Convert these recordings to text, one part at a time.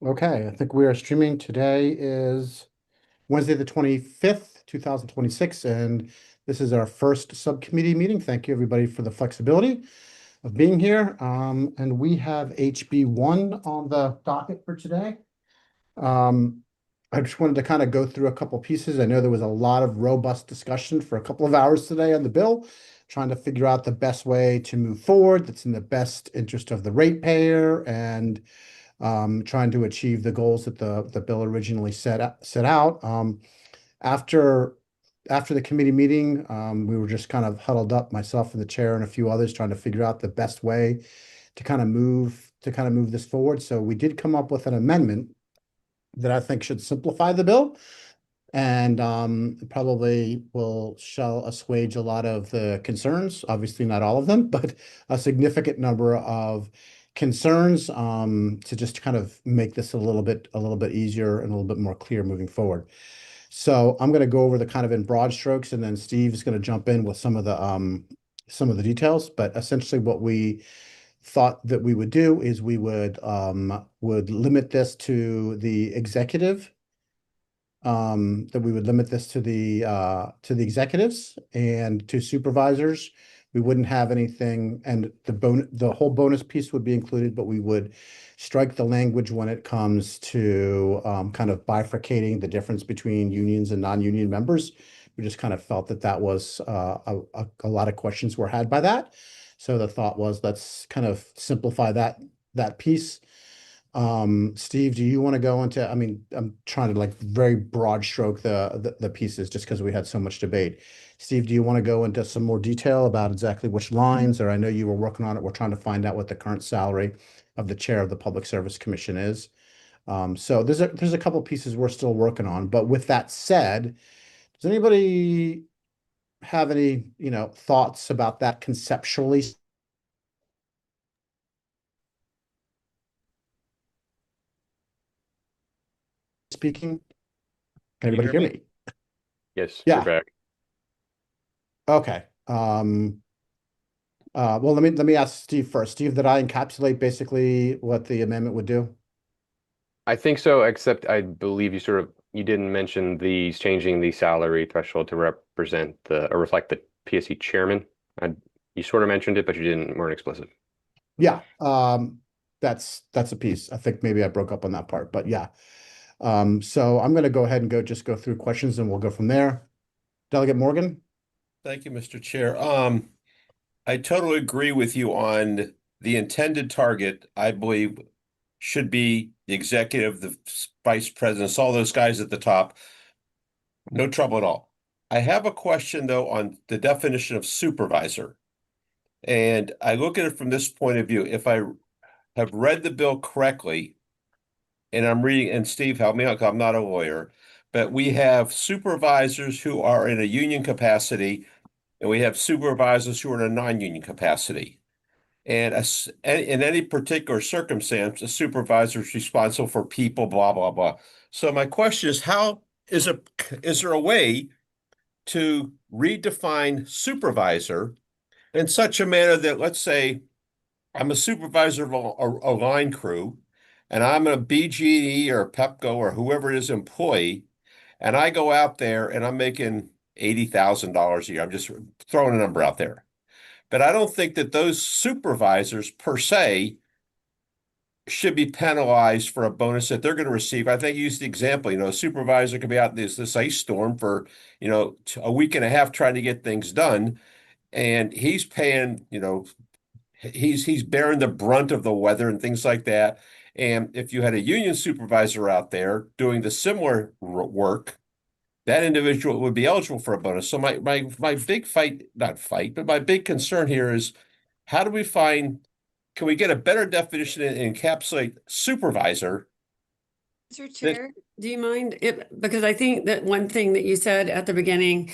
Okay, I think we are streaming. Today is Wednesday, the 25th, 2026, and this is our first subcommittee meeting. Thank you, everybody, for the flexibility of being here. And we have HB1 on the docket for today. I just wanted to kind of go through a couple pieces. I know there was a lot of robust discussion for a couple of hours today on the bill, trying to figure out the best way to move forward that's in the best interest of the ratepayer and trying to achieve the goals that the bill originally set out. After after the committee meeting, we were just kind of huddled up, myself and the chair and a few others, trying to figure out the best way to kind of move this forward. So we did come up with an amendment that I think should simplify the bill and probably will shall assuage a lot of the concerns. Obviously, not all of them, but a significant number of concerns to just kind of make this a little bit easier and a little bit more clear moving forward. So I'm going to go over the kind of in broad strokes, and then Steve is going to jump in with some of the details. But essentially, what we thought that we would do is we would limit this to the executive, that we would limit this to the executives and to supervisors. We wouldn't have anything, and the whole bonus piece would be included, but we would strike the language when it comes to kind of bifurcating the difference between unions and non-union members. We just kind of felt that that was a lot of questions were had by that. So the thought was, let's kind of simplify that piece. Steve, do you want to go into, I mean, I'm trying to like very broad stroke the pieces just because we had so much debate. Steve, do you want to go into some more detail about exactly which lines, or I know you were working on it. We're trying to find out what the current salary of the chair of the Public Service Commission is. So there's a couple pieces we're still working on, but with that said, does anybody have any, thoughts about that conceptually speaking? Can Can you anybody hear hear me? me? Yes, you're Yeah. back. Okay. Well, let me ask Steve first. Steve, did I encapsulate basically what the amendment would do? I think so, except I believe you didn't mention these changing the salary threshold to represent the or reflect the PSC chairman. I, you sort of mentioned it, but you weren't explicit. Yeah. That's a piece. I think maybe I broke up on that part, but yeah. So I'm going to go ahead and go through questions and we'll go from there. Delegate Morgan? Thank you, Mr. Chair. I totally agree with you on the intended target. I believe should be the executive, the vice presidents, all those guys at the top. No trouble at all. I have a question though on the definition of supervisor. And I look at it from this point of view. If I have read the bill correctly, and I'm reading, and Steve, help me out, 'cause I'm not a lawyer, but we have supervisors who are in a union capacity, and we have supervisors who are in a non-union capacity. And in any particular circumstance, a supervisor is responsible for people, blah, blah, blah. So my question is, is there a way to redefine supervisor in such a manner that, let's say, I'm a supervisor of a line crew, and I'm a BGE or Pepco or whoever it is employee, and I go out there and I'm making $80,000 a year. I'm just throwing a number out there. But I don't think that those supervisors per se should be penalized for a bonus that they're going to receive. I think you used the example, a supervisor could be out in this ice storm for, a week and a half trying to get things done. And he's paying, he's bearing the brunt of the weather and things like that. And if you had a union supervisor out there doing the similar work, that individual would be eligible for a bonus. So my big not fight, but my big concern here is how do we can we get a better definition and encapsulate supervisor? Mr. That, Chair, do you mind because I think that one thing that you said at the beginning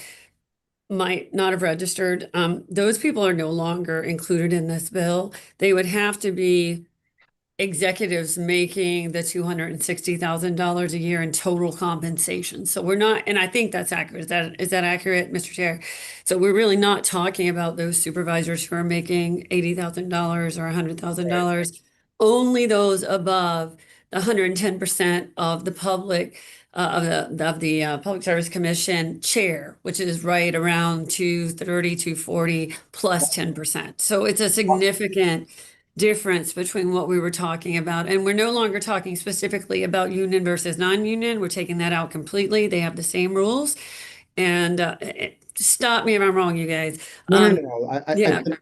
might not have registered. Those people are no longer included in this bill. They would have to be executives making the $260,000 a year in total compensation. So we're not, and I think that's accurate. Is that accurate, Mr. Chair? So we're really not talking about those supervisors who are making $80,000 or $100,000. Only those above 110% of the public of the Public Service Commission chair, which is right around 230, 240 plus 10%. So it's a significant difference between what we were talking about. And we're no longer talking specifically about union versus non-union. We're taking that out completely. They have the same rules. And stop me if I'm wrong, you guys. No. I Yeah. think,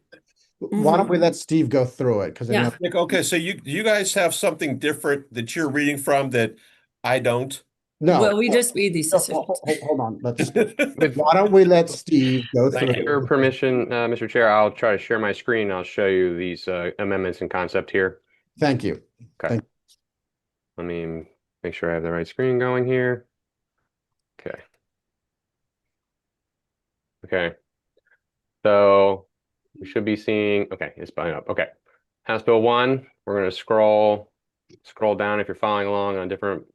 why don't we let Steve go through it? Because I Yeah. know, Like, okay, so you guys have something different that you're reading from that I don't. Well, no, we just made these decisions. hold on. With Why don't we let Steve go through your it? permission, Mr. Chair, I'll try to share my screen. I'll show you these amendments in concept here. Thank you. Okay. Let me make sure I have the right screen going here. Okay. Okay. So we should be seeing, okay, it's buying up. Okay. House Bill 1, we're going to scroll down if you're following along on a different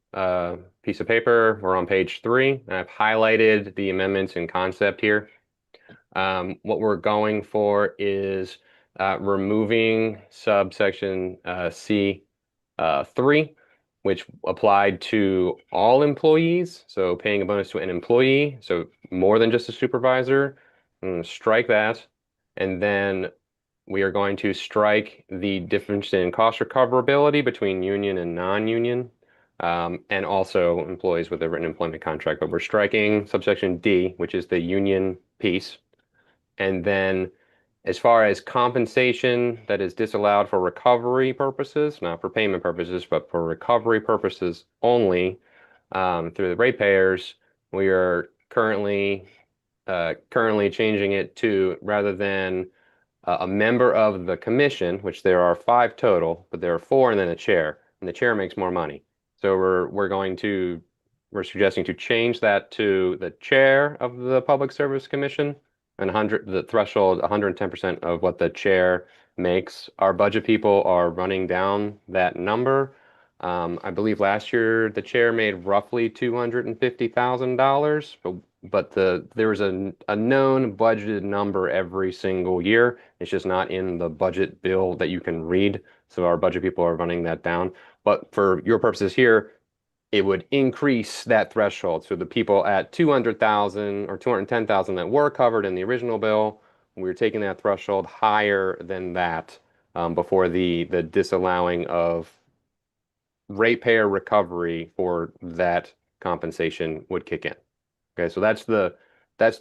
piece of paper. We're on page 3. And I've highlighted the amendments in concept here. What we're going for is removing subsection C3, which applied to all employees. So paying a bonus to an employee, so more than just a supervisor. Strike that. And then we are going to strike the difference in cost recoverability between union and non-union, and also employees with a written employment contract. But we're striking subsection D, which is the union piece. And then as far as compensation that is disallowed for recovery purposes, not for payment purposes, but for recovery purposes only, through the ratepayers, we are currently changing it to, rather than a member of the commission, which there are 5 total, but there are 4 and then a chair, and the chair makes more money. So we're suggesting to change that to the chair of the Public Service Commission, and the threshold 110% of what the chair makes. Our budget people are running down that number. I believe last year the chair made roughly $250,000, but there was a known budgeted number every single year. It's just not in the budget bill that you can read. So our budget people are running that down. But for your purposes here, it would increase that threshold. So the people at 200,000 or 210,000 that were covered in the original bill, we're taking that threshold higher than that before the disallowing of ratepayer recovery for that compensation would kick in. Okay, so that's the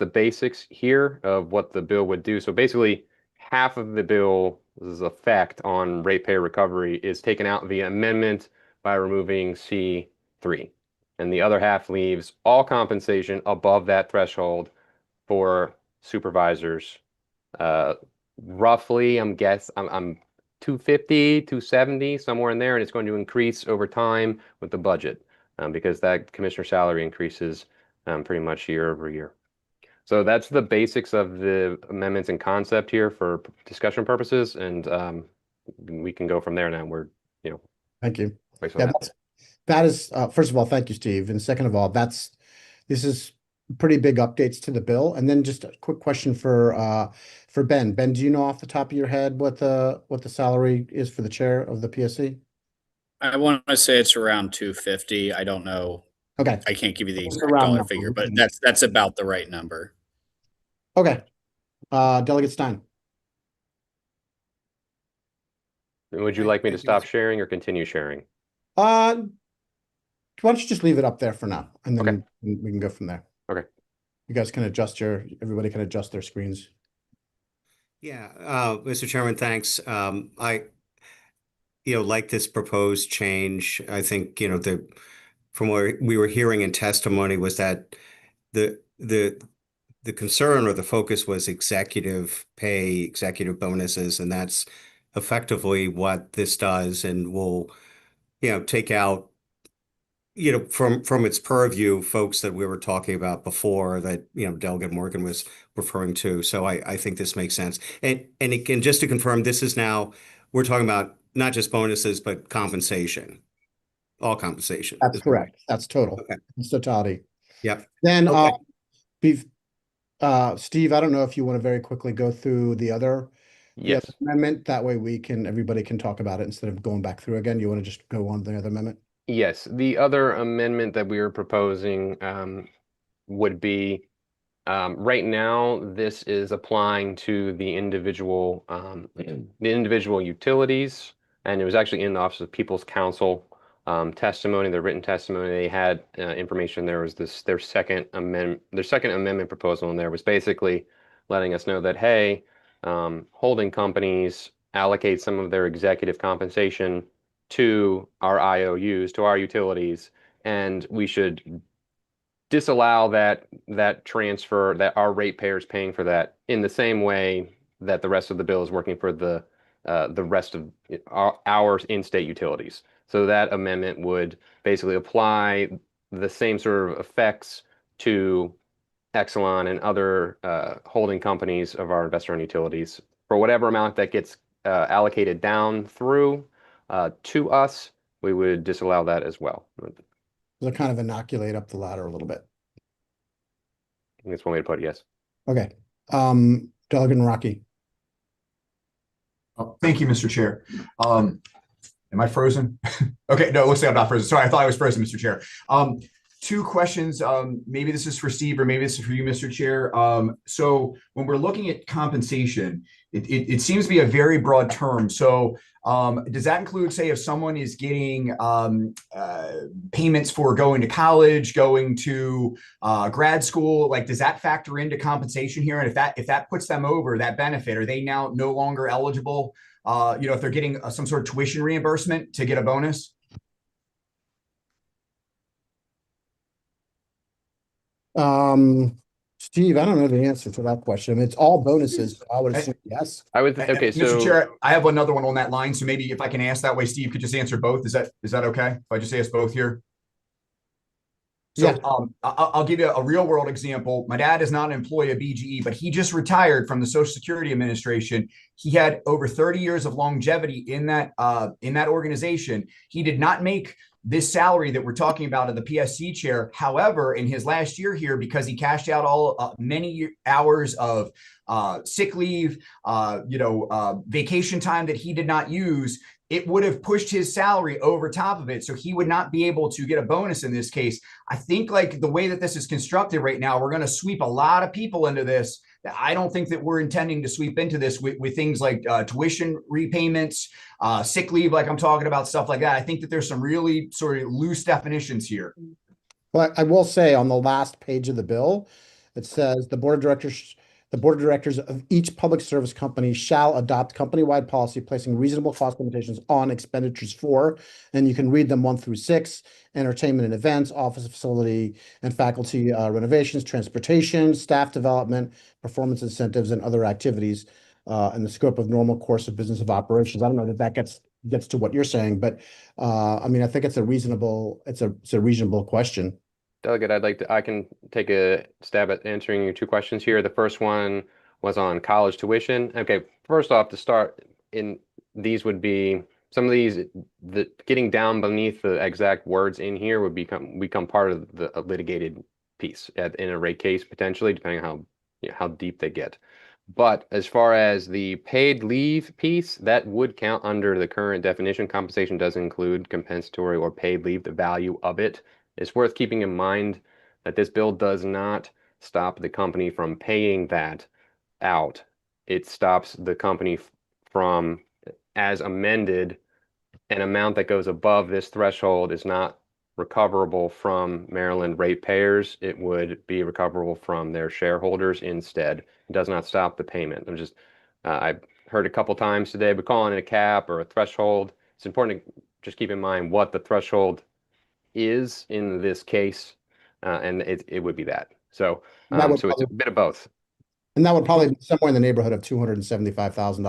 basics here of what the bill would do. So basically, half of the bill's effect on ratepayer recovery is taken out via amendment by removing C3. And the other half leaves all compensation above that threshold for supervisors. Roughly, I'm 250, 270, somewhere in there, and it's going to increase over time with the budget because that commissioner salary increases pretty much year over year. So that's the basics of the amendments in concept here for discussion purposes, and we can go from there now. Thank you. Yeah, that is, first of all, thank you, Steve. And second of all, this is pretty big updates to the bill. And then just a quick question for Ben. Ben, do you know off the top of your head what the salary is for the chair of the PSC? I want to say it's around 250. I don't know. Okay. I can't give you the Just exact a round dollar number. figure, but that's about the right number. Okay. Delegate Stein. Would you like me to stop sharing or continue sharing? Why don't you just leave it up there for now, and then Okay. we can go from there. Okay. You guys can everybody can adjust their screens. Yeah, Mr. Chairman, thanks. I like this proposed change. I think, from what we were hearing in testimony was that the concern or the focus was executive pay, executive bonuses, and that's effectively what this does, and will, take out, from its purview, folks that we were talking about before that, Delegate Morgan was referring to. So I think this makes sense. And again, just to confirm, this is now, we're talking about not just bonuses, but compensation, all compensation. That's correct. That's total. Okay. It's totality. Yep. Then, Okay. Steve, I don't know if you want to very quickly go through the other Yes. amendment. That way everybody can talk about it instead of going back through again. You want to just go on the other amendment? Yes, the other amendment that we were proposing would be right now this is applying to the individual utilities, and it was actually in the Office of People's Counsel testimony, the written testimony. They had information. There was their second amendment proposal, and there was basically letting us know that, hey, holding companies allocate some of their executive compensation to our IOUs, to our utilities, and we should disallow that transfer, that our ratepayers paying for that in the same way that the rest of the bill is working for the rest of our in-state utilities. So that amendment would basically apply the same sort of effects to Exelon and other holding companies of our investor-owned utilities for whatever amount that gets allocated down through to us. We would disallow that as well. To kind of inoculate up the ladder a little bit. I think that's one way to put it, yes. Okay. Doug and Rocky. Oh, thank you, Mr. Chair. Am I frozen? Okay, no, it looks like I'm not frozen. Sorry, I thought I was frozen, Mr. Chair. Two questions. Maybe this is for Steve or maybe this is for you, Mr. Chair. So when we're looking at compensation, it seems to be a very broad term. So does that include, say, if someone is getting payments for going to college, going to grad school, like does that factor into compensation here? And if that puts them over that benefit, are they now no longer eligible? If they're getting some sort of tuition reimbursement to get a bonus? Steve, I don't know the answer to that question. I mean, it's all bonuses. So I would assume yes. I would, okay, Mr. Chair, I have another one on that line. So maybe if I can ask that way, Steve could just answer both. Is that okay? If I just ask both here? So Yeah. I'll give you a real world example. My dad is not an employee of BGE, but he just retired from the Social Security Administration. He had over 30 years of longevity in that organization. He did not make this salary that we're talking about of the PSC chair. However, in his last year here, because he cashed out all many hours of sick leave, vacation time that he did not use, it would have pushed his salary over top of it. So he would not be able to get a bonus in this case. I think like the way that this is constructed right now, we're going to sweep a lot of people into this. I don't think that we're intending to sweep into this with things like tuition repayments, sick leave, like I'm talking about, stuff like that. I think that there's some really sort of loose definitions here. Well, I will say on the last page of the bill, it says the board of directors of each public service company shall adopt company-wide policy placing reasonable cost limitations on expenditures for, and you can read them 1 through 6, entertainment and events, office facility and faculty renovations, transportation, staff development, performance incentives, and other activities in the scope of normal course of business of operations. I don't know that gets to what you're saying, but I mean, I think it's a reasonable question. Delegate, I can take a stab at answering your two questions here. The first one was on college tuition. Okay, first off, to start, these would be some of these, getting down beneath the exact words in here would become part of the litigated piece in a rate case, potentially, depending on how deep they get. But as far as the paid leave piece, that would count under the current definition. Compensation does include compensatory or paid leave, the value of it. It's worth keeping in mind that this bill does not stop the company from paying that out. It stops the company from, as amended, an amount that goes above this threshold is not recoverable from Maryland ratepayers. It would be recoverable from their shareholders instead. It does not stop the payment. I've heard a couple times today, but calling it a cap or a threshold, it's important to just keep in mind what the threshold is in this case, and it would be that. So, so it's a bit of both. And that would probably be somewhere in the neighborhood of $275,000,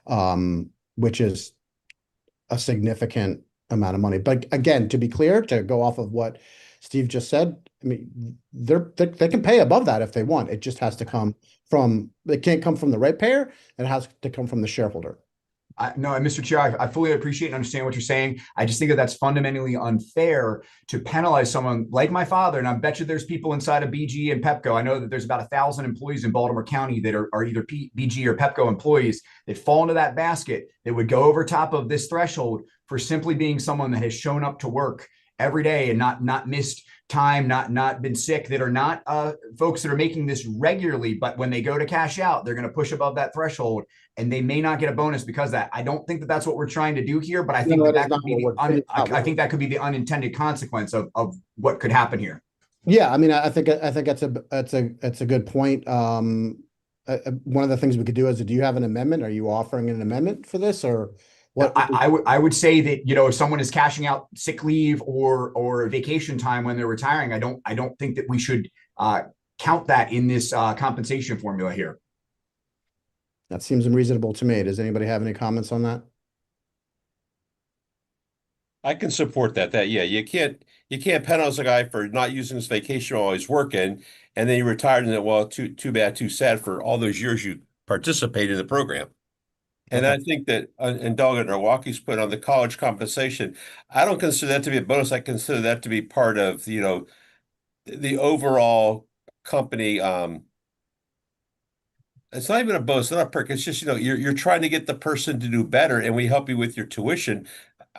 $280,000, which is a significant amount of money. But again, to be clear, to go off of what Steve just said, I mean, they can pay above that if they want. It just has to come from, it can't come from the ratepayer. It has to come from the shareholder. No, Mr. Chair, I fully appreciate and understand what you're saying. I just think that that's fundamentally unfair to penalize someone like my father. And I bet you there's people inside of BG and Pepco. I know that there's about 1,000 employees in Baltimore County that are either BG or Pepco employees that fall into that basket that would go over top of this threshold for simply being someone that has shown up to work every day and not missed time, not been sick, that are not folks that are making this regularly, but when they go to cash out, they're going to push above that threshold and they may not get a bonus because of that. I don't think that that's what we're trying to do here, but I think that could be I think that could be the unintended consequence of what could happen here. Yeah, I mean, I think that's a good point. One of the things we could do is, do you have an amendment? Are you offering an amendment for this, or what? I would say that, you know, if someone is cashing out sick leave or vacation time when they're retiring, I don't think that we should count that in this compensation formula here. That seems unreasonable to me. Does anybody have any comments on that? I can support that. Yeah, you can't penalize a guy for not using his vacation while he's working, and then he retired and then, well, too bad, too sad for all those years you participated in the program. And Okay. I think that and Delegate Milwaukee's put on the college compensation, I don't consider that to be a bonus. I consider that to be part of, you know, the overall company. It's not even a bonus, not a perk. It's just, you know, you're trying to get the person to do better, and we help you with your tuition.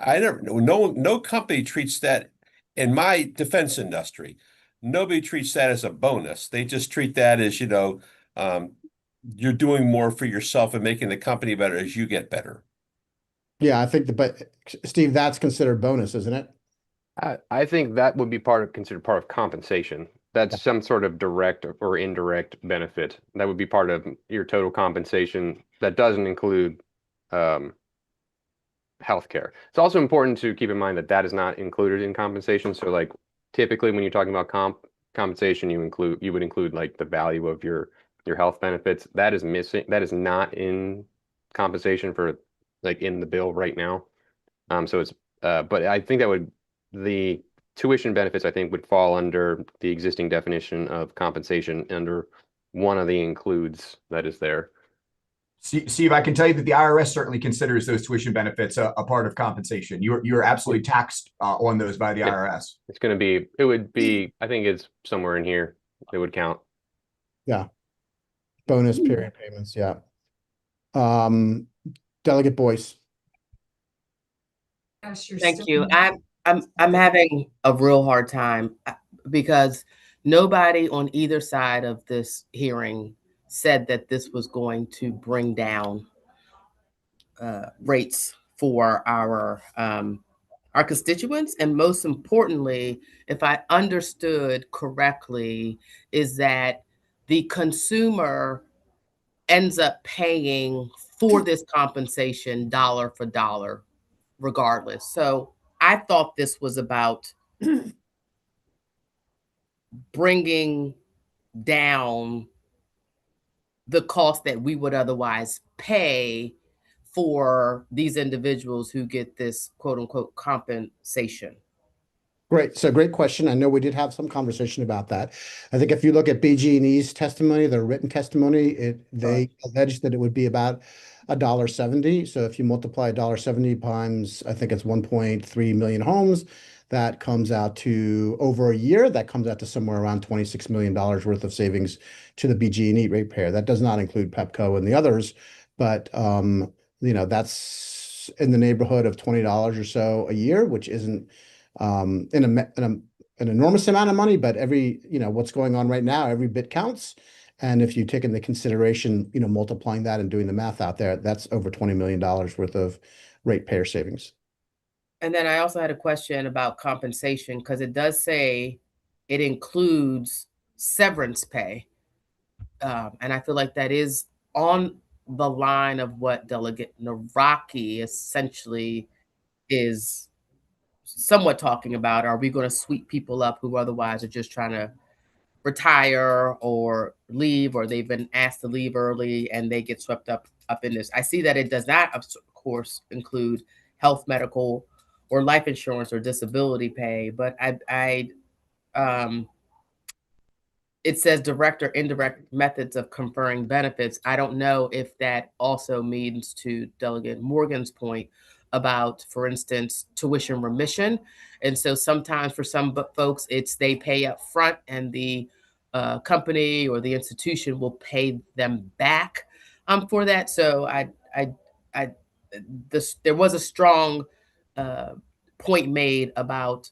No company treats that, in my defense industry, nobody treats that as a bonus. They just treat that as, you know, you're doing more for yourself and making the company better as you get better. Yeah, I think but Steve, that's considered bonus, isn't it? I think that would be considered part of compensation. That's some sort of direct or indirect benefit. That would be part of your total compensation. That doesn't include healthcare. It's also important to keep in mind that that is not included in compensation. So, like, typically when you're talking about compensation, you would include like the value of your health benefits. That is missing. That is not in compensation for, like, in the bill right now. So it's but I think the tuition benefits, I think, would fall under the existing definition of compensation under one of the includes that is there. Steve, I can tell you that the IRS certainly considers those tuition benefits a part of compensation. You're absolutely taxed on those by the IRS. It would be, I think it's somewhere in here. It would count. Yeah. Bonus period payments. Yeah. Delegate Boyce. Thank you. I'm having a real hard time because nobody on either side of this hearing said that this was going to bring down rates for our constituents. And most importantly, if I understood correctly, is that the consumer ends up paying for this compensation dollar for dollar, regardless. So I thought this was about bringing down the cost that we would otherwise pay for these individuals who get this quote unquote compensation. Great. So great question. I know we did have some conversation about that. I think if you look at BG&E's testimony, their written testimony, they alleged that it would be about $1.70. So if you multiply $1.70 times, I think it's 1.3 million homes, that comes out to, over a year, that comes out to somewhere around $26 million worth of savings to the BG&E ratepayer. That does not include Pepco and the others, but you know, that's in the neighborhood of $20 or so a year, which isn't an enormous amount of money, but what's going on right now, every bit counts. And if you take into consideration, multiplying that and doing the math out there, that's over $20 million worth of ratepayer savings. And then I also had a question about compensation, because it does say it includes severance pay. And I feel like that is on the line of what Delegate Naraki essentially is somewhat talking about. Are we going to sweep people up who otherwise are just trying to retire or leave, or they've been asked to leave early and they get swept up in this? I see that it does not, of course, include health, medical, or life insurance or disability pay, but it says direct or indirect methods of conferring benefits. I don't know if that also means, to Delegate Morgan's point about, for instance, tuition remission. And so sometimes for some folks, it's they pay up front and the company or the institution will pay them back for that. So there was a strong point made about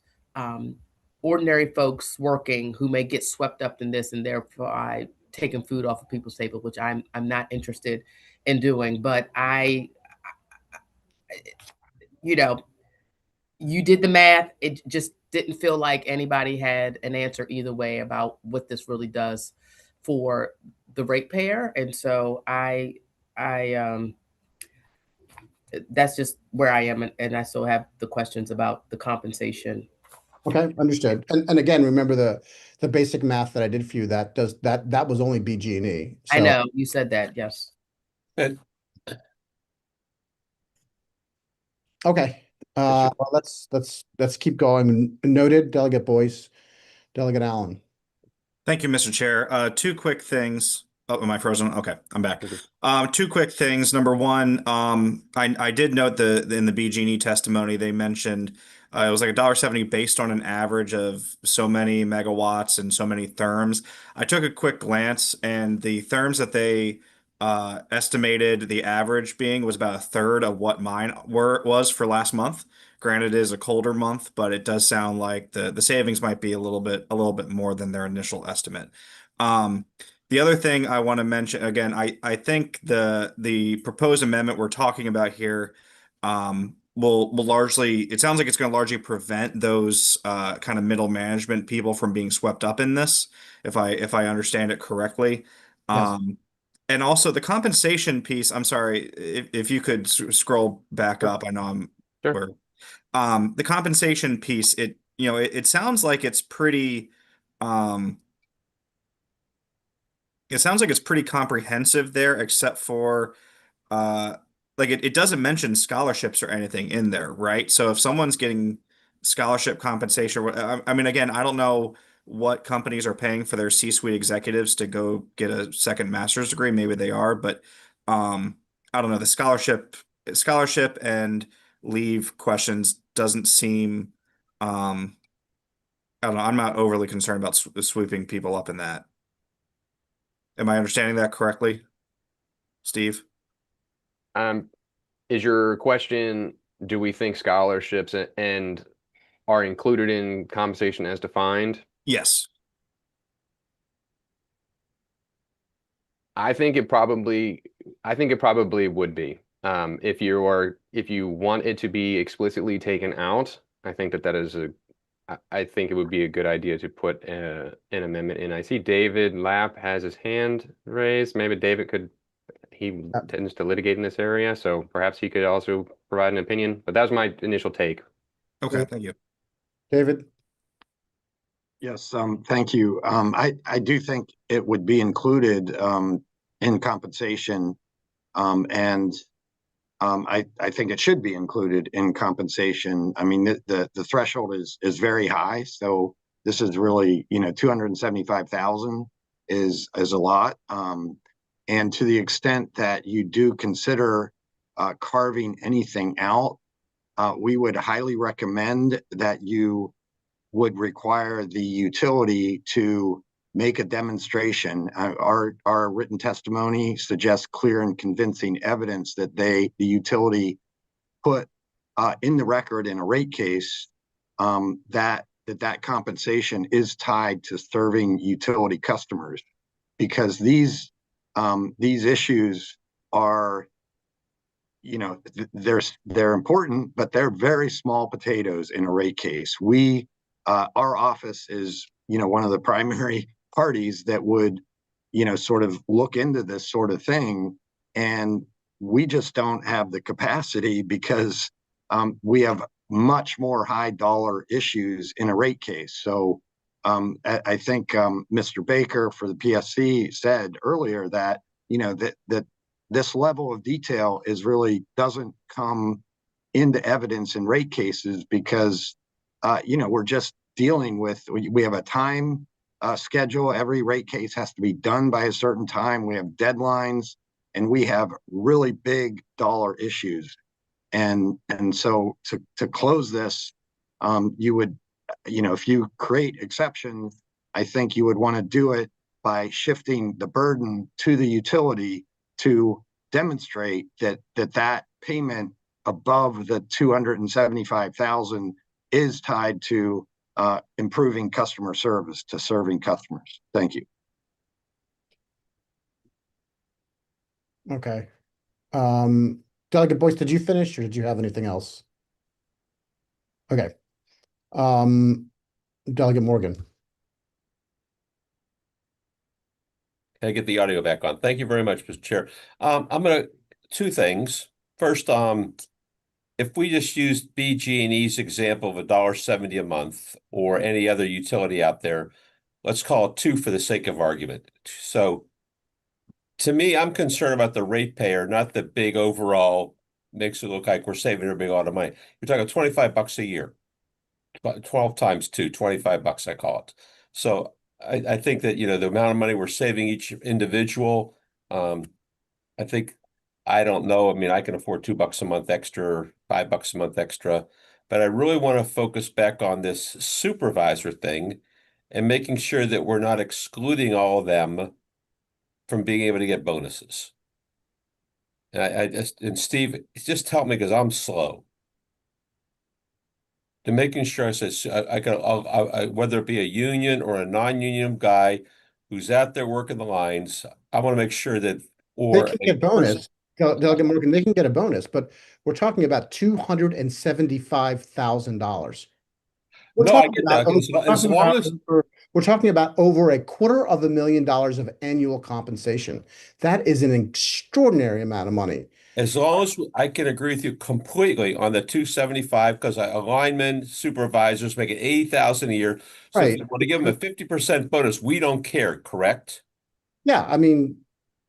ordinary folks working who may get swept up in this, and therefore taking food off of people's table, which I'm not interested in doing. But you know, you did the math. It just didn't feel like anybody had an answer either way about what this really does for the ratepayer. And so that's just where I am, and I still have the questions about the compensation. Okay, understood. And again, remember the basic math that I did for you, that was only BG&E. I know you said that, yes. Okay. Well, let's keep going. Noted, Delegate Boyce, Delegate Allen. Thank you, Mr. Chair. Two quick things. Oh, am I frozen? Okay, I'm back. Two quick things. Number one, I did note in the BG&E testimony they mentioned it was like $1.70 based on an average of so many megawatts and so many therms. I took a quick glance, and the therms that they estimated the average being was about a third of what mine was for last month. Granted, it is a colder month, but it does sound like the savings might be a little bit more than their initial estimate. The other thing I want to mention, again, I think the proposed amendment we're talking about here will largely, it sounds like it's going to largely prevent those kind of middle management people from being swept up in this, if I understand it correctly. Yes. And also the compensation piece, I'm sorry, if you could scroll back up. I know I'm Sure. the compensation piece, it sounds like it's pretty it sounds like it's pretty comprehensive there, except for like it doesn't mention scholarships or anything in there, right? So if someone's getting scholarship compensation, I mean, again, I don't know what companies are paying for their C-suite executives to go get a second master's degree. Maybe they are, but I don't know. The scholarship and leave questions doesn't seem I don't know. I'm not overly concerned about sweeping people up in that. Am I understanding that correctly, Steve? Is your question, do we think scholarships and are included in compensation as defined? Yes. I think it probably would be. If you want it to be explicitly taken out, I think I think it would be a good idea to put an amendment in. I see David Lapp has his hand raised. Maybe he tends to litigate in this area, so perhaps he could also provide an opinion. But that was my initial take. Okay, thank you. David? Yes, thank you. I do think it would be included in compensation, and I think it should be included in compensation. I mean, the threshold is very high, so this is really, 275,000 is a lot. And to the extent that you do consider carving anything out, we would highly recommend that you would require the utility to make a demonstration. Our written testimony suggests clear and convincing evidence that the utility put in the record in a rate case that compensation is tied to serving utility customers, because these issues are, they're important, but they're very small potatoes in a rate case. Our office is, one of the primary parties that would, sort of look into this sort of thing. And we just don't have the capacity, because we have much more high dollar issues in a rate case. So I think Mr. Baker for the PSC said earlier that, that this level of detail doesn't come into evidence in rate cases, because we're just dealing with, we have a time schedule. Every rate case has to be done by a certain time. We have deadlines, and we have really big dollar issues. And so to close this, you would, if you create exceptions, I think you would want to do it by shifting the burden to the utility to demonstrate that payment above the 275,000 is tied to improving customer service, to serving customers. Thank you. Okay. Delegate Boyce, did you finish or did you have anything else? Okay. Delegate Morgan. Can I get the audio back on? Thank you very much, Mr. Chair. Two things. First, if we just used BG&E's example of $1.70 a month or any other utility out there, let's call it 2 for the sake of argument. So to me, I'm concerned about the ratepayer, not the big overall makes it look like we're saving a big lot of money. You're talking $25 a year, 12 times 2, $25, I call it. So I think that, the amount of money we're saving each individual, I don't know. I mean, I can afford $2 a month extra, $5 a month extra, but I really want to focus back on this supervisor thing and making sure that we're not excluding all of them from being able to get bonuses. And Steve, just help me because I'm slow. To making sure whether it be a union or a non-union guy who's out there working the lines, I want to make sure that They can get bonus. Delegate Morgan, they can get a bonus, but we're talking about $275,000. No, I get that. We're talking about over $250,000 of annual compensation. That is an extraordinary amount of money. As long as I can agree with you completely on the 275, because linemen, supervisors making 80,000 a year. So if you want to give them a 50% bonus, we don't care, correct? Yeah, I mean,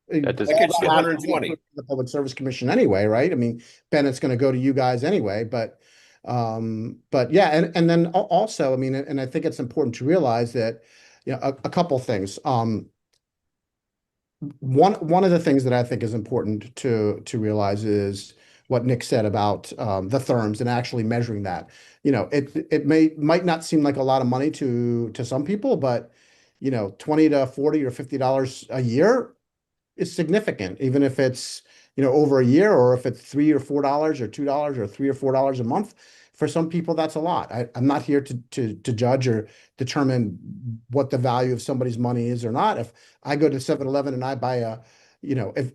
That does gets you 120. The Public Service Commission anyway, right? I mean, Bennett's going to go to you guys anyway, but yeah, and then also, I mean, and I think it's important to realize that, a couple things. One of the things that I think is important to realize is what Nick said about the therms and actually measuring that. It might not seem like a lot of money to some people, but $20 to $40 or $50 a year is significant, even if it's over a year, or if it's $3 or $4 or $2 or $3 or $4 a month. For some people, that's a lot. I'm not here to judge or determine what the value of somebody's money is or not. If I go to 7-Eleven and I buy if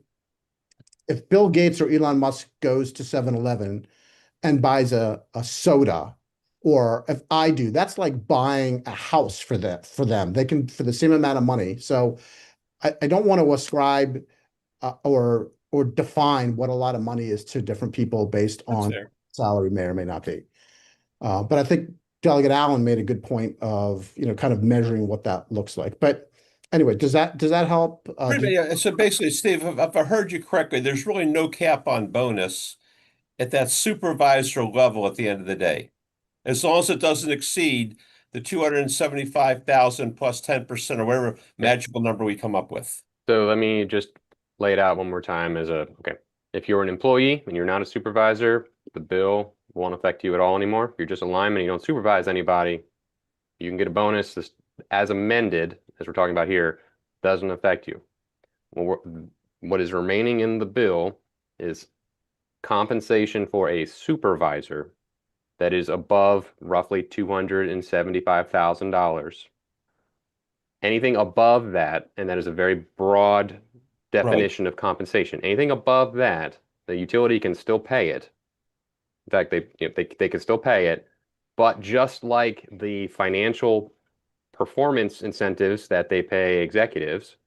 Bill Gates or Elon Musk goes to 7-Eleven and buys a soda, or if I do, that's like buying a house for them. They can, for the same amount of money. So I don't want to ascribe or define what a lot of money is to different people based on salary may or may not be. But I think Delegate Allen made a good point of, kind of measuring what that looks like. But anyway, does that help? So basically, Steve, if I heard you correctly, there's really no cap on bonus at that supervisor level at the end of the day, as long as it doesn't exceed the 275,000 plus 10% or whatever magical number we come up with. So let me just lay it out one more time okay. If you're an employee and you're not a supervisor, the bill won't affect you at all anymore. If you're just a lineman and you don't supervise anybody, you can get a bonus. This, as amended, as we're talking about here, doesn't affect you. What is remaining in the bill is compensation for a supervisor that is above roughly $275,000. Anything above that, and that is a very broad definition of compensation. Anything above that, the utility can still pay it. In fact, they can still pay it, but just like the financial performance incentives that they pay executives,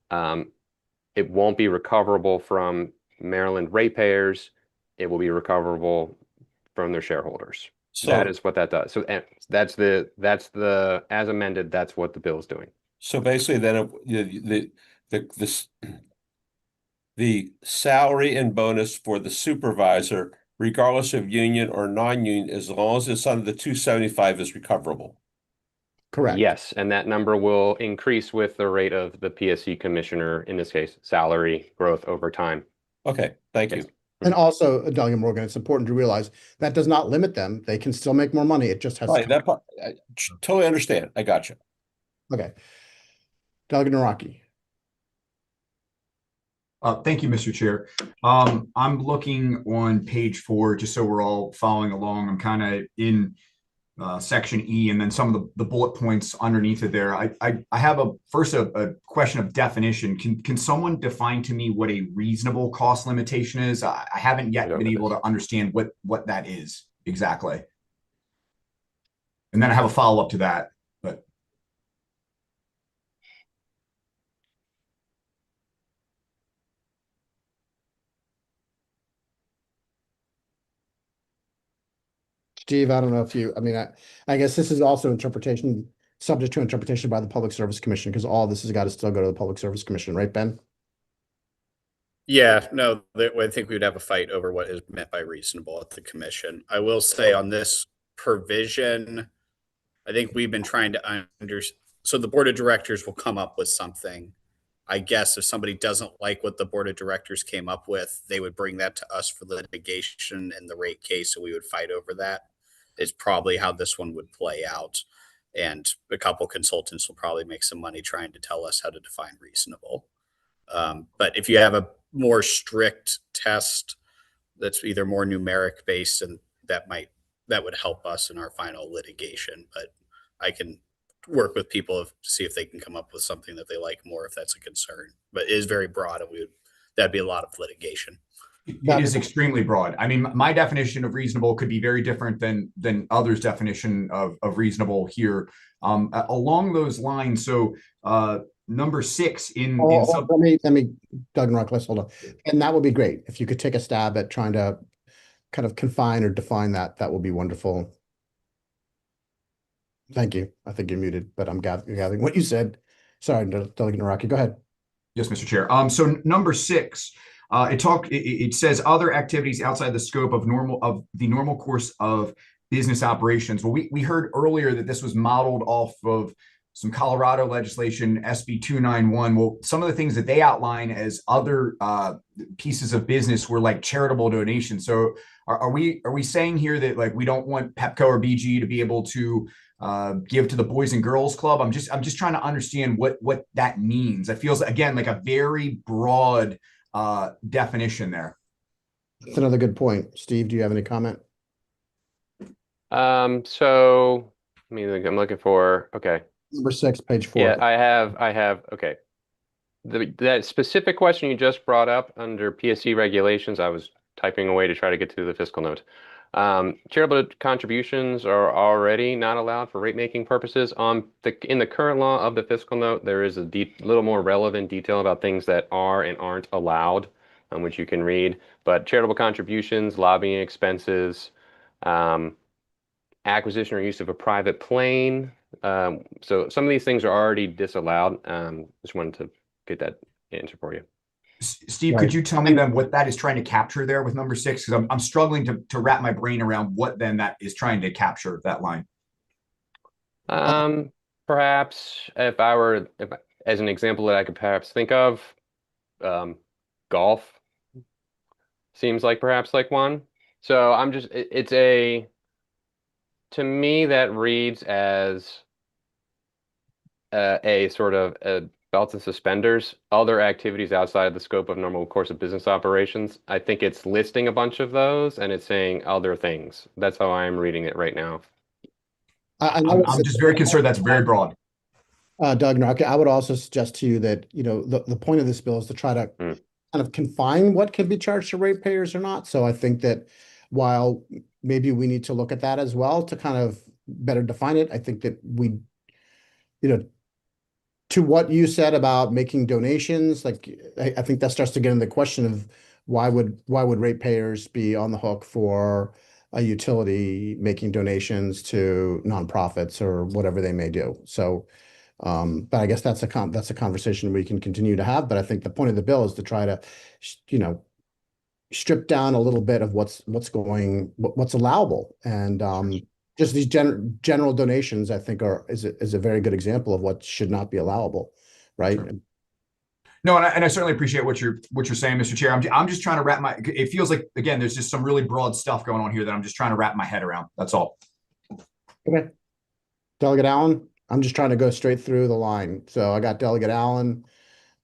it won't be recoverable from Maryland ratepayers. It will be recoverable from their shareholders. So that is what that does. So that's the as amended. That's what the bill is doing. So basically, then the salary and bonus for the supervisor, regardless of union or non-union, as long as it's under the 275, is recoverable. Correct. Yes, and that number will increase with the rate of the PSC commissioner, in this case, salary growth over time. Okay, thank you. Yes. And also, Doug and Morgan, it's important to realize that does not limit them. They can still make more money. It just has to Right, that part, I totally understand. I got you. Okay. Doug and Naraki. Thank you, Mr. Chair. I'm looking on page 4, just so we're all following along. I'm kind of in section E, and then some of the bullet points underneath it there. I have first a question of definition. Can someone define to me what a reasonable cost limitation is? I haven't yet been able to understand what that is exactly. And then I have a follow-up to that. But Steve, I don't know if you, I mean, I guess this is also interpretation, subject to interpretation by the Public Service Commission, because all this has got to still go to the Public Service Commission, right, Ben? Yeah, no, I think we would have a fight over what is meant by reasonable at the commission. I will say on this provision, I think we've been trying to so the board of directors will come up with something. I guess if somebody doesn't like what the board of directors came up with, they would bring that to us for litigation in the rate case, and we would fight over that. Is probably how this one would play out. And a couple consultants will probably make some money trying to tell us how to define reasonable. But if you have a more strict test that's either more numeric based, and that would help us in our final litigation. But I can work with people to see if they can come up with something that they like more, if that's a concern. But it is very broad, and that'd be a lot of litigation. it is extremely broad. I mean, my definition of reasonable could be very different than others' definition of reasonable here. Along those lines, so number 6 in let me, Doug and Rock, let's hold on. And that would be great. If you could take a stab at trying to kind of confine or define that would be wonderful. Thank you. I think you're muted, but I'm gathering what you said. Sorry, Doug and Naraki, go ahead. Yes, Mr. Chair. So number 6, it says other activities outside the scope of the normal course of business operations. Well, we heard earlier that this was modeled off of some Colorado legislation, SB 291. Well, some of the things that they outline as other pieces of business were like charitable donations. So are we saying here that like we don't want Pepco or BG to be able to give to the Boys and Girls Club? I'm just trying to understand what that means. It feels again like a very broad definition there. That's another good point. Steve, do you have any comment? So I mean, I'm looking for, okay. Number 6, page 4. Yeah, I have, okay. That specific question you just brought up under PSC regulations, I was typing away to try to get to the fiscal note. Charitable contributions are already not allowed for rate-making purposes. In the current law of the fiscal note, there is a little more relevant detail about things that are and aren't allowed, which you can read. But charitable contributions, lobbying expenses, acquisition or use of a private plane. So some of these things are already disallowed. Just wanted to get that answer for you. Steve, could you tell me then what that is trying to capture there with number 6? Because I'm struggling to wrap my brain around what then that is trying to capture, that line. Perhaps if as an example that I could perhaps think of, golf seems like perhaps like one. So to me that reads as a sort of a belts and suspenders, other activities outside the scope of normal course of business operations. I think it's listing a bunch of those and it's saying other things. That's how I'm reading it right now. I'm just very concerned that's very broad. Doug Naraki, I would also suggest to you that, the point of this bill is to try to kind of confine what can be charged to ratepayers or not. So I think that while maybe we need to look at that as well to kind of better define it, I think that we, to what you said about making donations, like I think that starts to get into the question of why would ratepayers be on the hook for a utility making donations to nonprofits or whatever they may do. So, but I guess that's a conversation we can continue to have. But I think the point of the bill is to try to, strip down a little bit of what's allowable, and just these general donations, I think is a very good example of what should not be allowable, right? Sure. No, and I certainly appreciate what you're saying, Mr. Chair. I'm just trying to wrap it feels like, again, there's just some really broad stuff going on here that I'm just trying to wrap my head around. That's all. Okay. Delegate Allen, I'm just trying to go straight through the line. So I got Delegate Allen,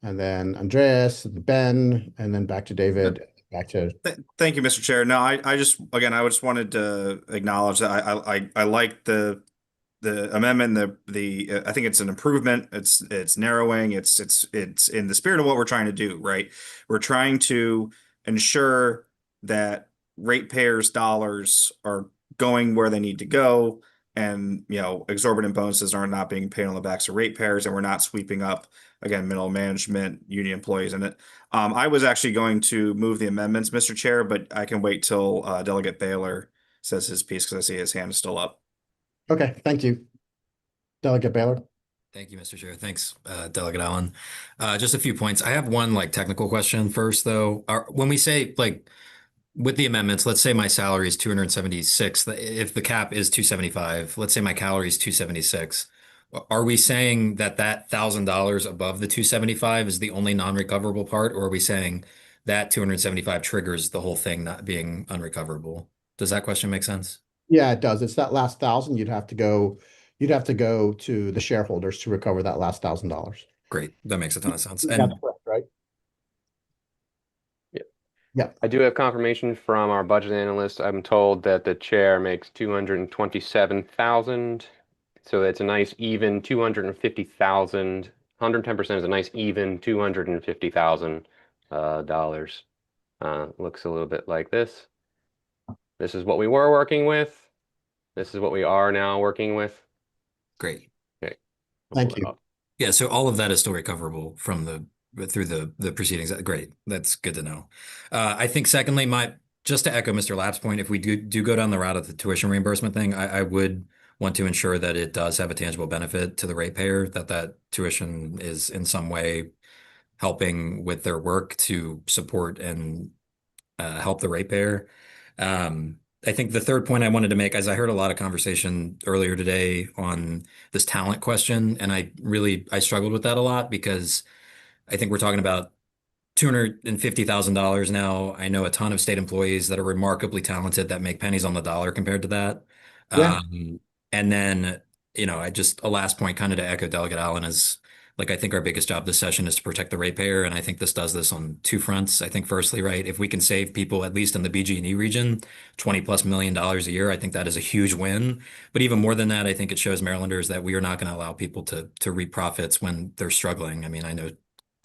and then Andreas, Ben, and then back to David, back to. Thank you, Mr. Chair. No, I just wanted to acknowledge that I like the amendment. I think it's an improvement. It's narrowing. It's in the spirit of what we're trying to do, right? We're trying to ensure that ratepayers' dollars are going where they need to go, and exorbitant bonuses are not being paid on the backs of ratepayers, and we're not sweeping up again middle management, union employees in it. I was actually going to move the amendments, Mr. Chair, but I can wait till Delegate Baylor says his piece because I see his hand is still up. Okay, thank you. Delegate Baylor. Thank you, Mr. Chair. Thanks, Delegate Allen. Just a few points. I have one technical question first, though. When we say with the amendments, let's say my salary is 276. If the cap is 275, let's say my calorie is 276. Are we saying that $1,000 above the 275 is the only non-recoverable part, or are we saying that 275 triggers the whole thing not being unrecoverable? Does that question make sense? Yeah, it does. It's that last 1,000. You'd have to go to the shareholders to recover that last $1,000. Great. That makes a ton of sense. That's And correct, right? Yeah. I do have confirmation from our budget analyst. I'm told that the chair makes 227,000. So it's a nice even 250,000. 110% is a nice even $250,000 dollars. Looks a little bit like this. This is what we were working with. This is what we are now working with. great. Okay. Thank you. Yeah, so all of that is still recoverable from through the proceedings. Great. That's good to know. I think secondly, just to echo Mr. Lapp's point, if we do go down the route of the tuition reimbursement thing, I would want to ensure that it does have a tangible benefit to the ratepayer, that tuition is in some way helping with their work to support and help the ratepayer. I think the third point I wanted to make is I heard a lot of conversation earlier today on this talent question, and I struggled with that a lot because I think we're talking about $250,000 now. I know a ton of state employees that are remarkably talented that make pennies on the dollar compared to that. Yeah. And then, a last point kind of to echo Delegate Allen is I think our biggest job this session is to protect the ratepayer. And I think this does this on two fronts. I think firstly, right, if we can save people, at least in the BG&E region, $20+ million a year, I think that is a huge win. But even more than that, I think it shows Marylanders that we are not going to allow people to reap profits when they're struggling. I mean, I know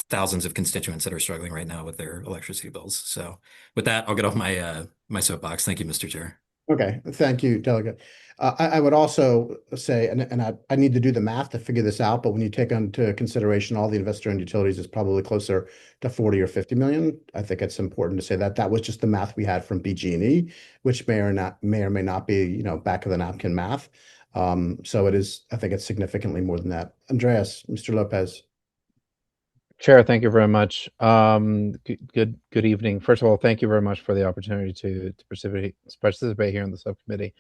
thousands of constituents that are struggling right now with their electricity bills. So with that, I'll get off my soapbox. Thank you, Mr. Chair. Okay, thank you, Delegate. I would also say, and I need to do the math to figure this out, but when you take into consideration all the investor-owned utilities, it's probably closer to 40 or 50 million. I think it's important to say that was just the math we had from BG&E, which may or may not be, back of the napkin math. So it is, I think it's significantly more than that. Andreas, Mr. Lopez. Chair, thank you very much. Good evening. First of all, thank you very much for the opportunity to participate here in the subcommittee.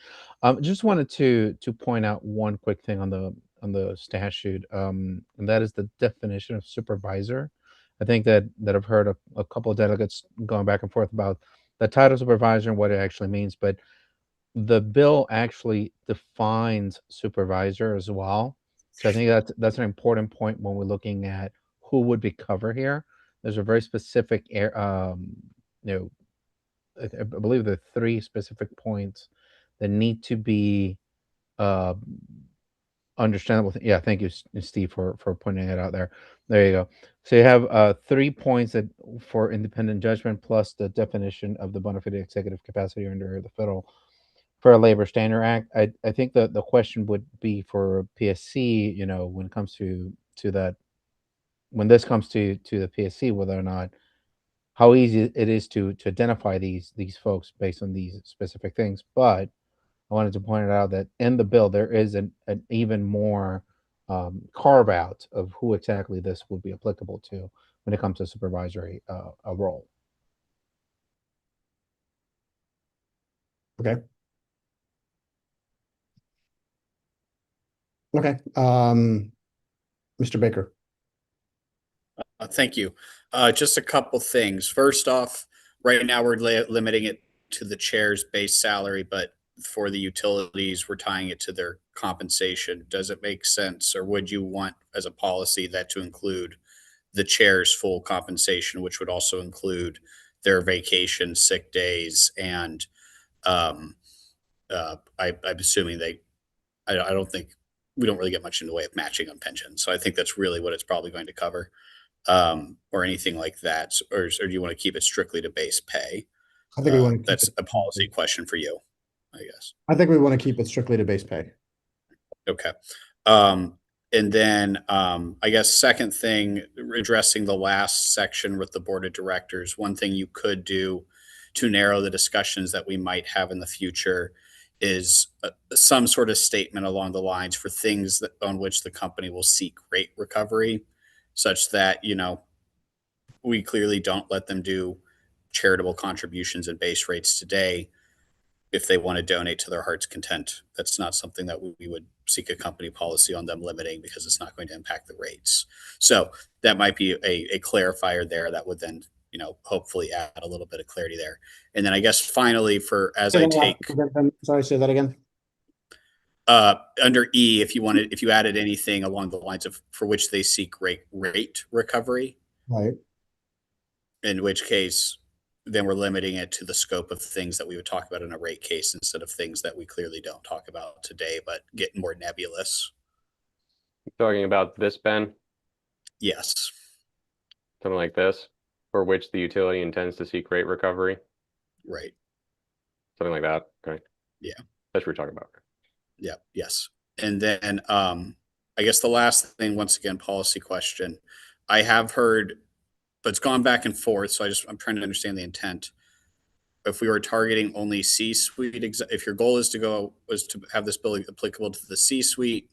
Just wanted to point out one quick thing on the statute, and that is the definition of supervisor. I think that I've heard a couple of delegates going back and forth about the title supervisor and what it actually means, but the bill actually defines supervisor as well. So I think that's an important point when we're looking at who would be covered here. There's a very specific, I believe there are 3 specific points that need to be understandable. Yeah, thank you, Steve, for pointing it out there. There you go. So you have 3 points for independent judgment plus the definition of the bona fide executive capacity under the Federal Fair Labor Standard Act. I think the question would be for PSC, when it comes to that. When this comes to the PSC, whether or not how easy it is to identify these folks based on these specific things. But I wanted to point it out that in the bill there is an even more carve out of who exactly this would be applicable to when it comes to supervisory role. Okay. Okay, Mr. Baker. Thank you. Just a couple things. First off, right now we're limiting it to the chair's base salary, but for the utilities, we're tying it to their compensation. Does it make sense, or would you want, as a policy, that to include the chair's full compensation, which would also include their vacation, sick days, and um, I'm assuming I don't think we don't really get much in the way of matching on pensions. So I think that's really what it's probably going to cover, or anything like that. Or do you want to keep it strictly to base pay? I think we want to keep That's it. a policy question for you, I guess. I think we want to keep it strictly to base pay. Okay. And then I guess second thing, addressing the last section with the board of directors, one thing you could do to narrow the discussions that we might have in the future is some sort of statement along the lines for things that, on which the company will seek rate recovery, such that, you know, we clearly don't let them do charitable contributions and base rates today if they want to donate to their heart's content. That's not something that we would seek a company policy on them limiting, because it's not going to impact the rates. So that might be a clarifier there that would then, you know, hopefully add a little bit of clarity there. And then I guess finally, for as I take Sorry, say that again. under E, if you added anything along the lines of for which they seek rate recovery, Right. in which case then we're limiting it to the scope of things that we would talk about in a rate case instead of things that we clearly don't talk about today, but get more nebulous. Talking about this, Ben, Yes. something like this, for which the utility intends to seek rate recovery, Right. something like that. Okay. Yeah. That's what we're talking about. Yeah. Yes. And then I guess the last thing, once again, policy question. I have heard, but it's gone back and forth. So I'm trying to understand the intent. If we were targeting only C-suite, if your goal is to have this bill applicable to the C-suite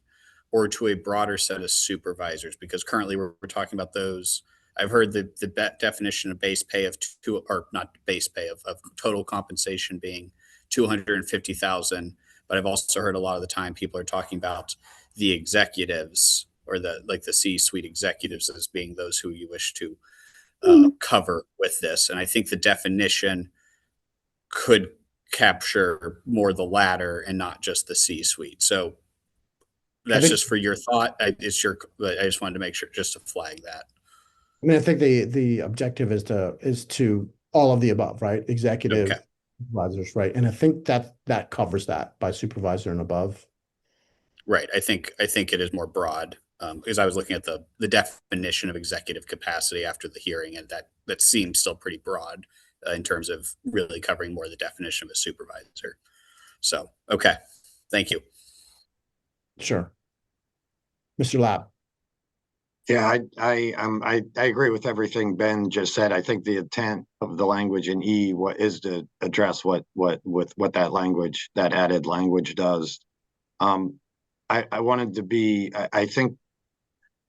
or to a broader set of supervisors, because currently we're talking about those. I've heard the definition of base pay of or not base pay of total compensation being 250,000. But I've also heard a lot of the time people are talking about the executives or the C-suite executives as being those who you wish to cover with this. And I think the definition could capture more the latter and not just the C-suite. So that's just for your thought. I just wanted to make sure, just to flag that. I mean, I think the objective is to all of the above, right? Executive, Okay. supervisors, right? And I think that covers that by supervisor and above. Right. I think it is more broad, because I was looking at the definition of executive capacity after the hearing, and that seems still pretty broad in terms of really covering more of the definition of a supervisor. So, okay. Thank you. Sure. Mr. Lab. Yeah, I agree with everything Ben just said. I think the intent of the language in E is to address what that language, that added language does. I wanted to be, I think,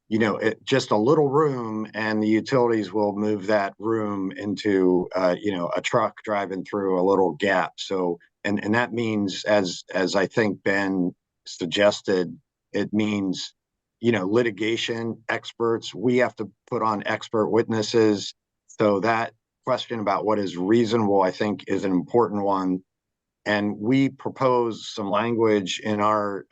you know, just a little room, and the utilities will move that room into, you know, a truck driving through a little gap. So, and that means, as I think Ben suggested, it means, you know, litigation experts. We have to put on expert witnesses. So that question about what is reasonable, I think, is an important one. And we propose some language in our,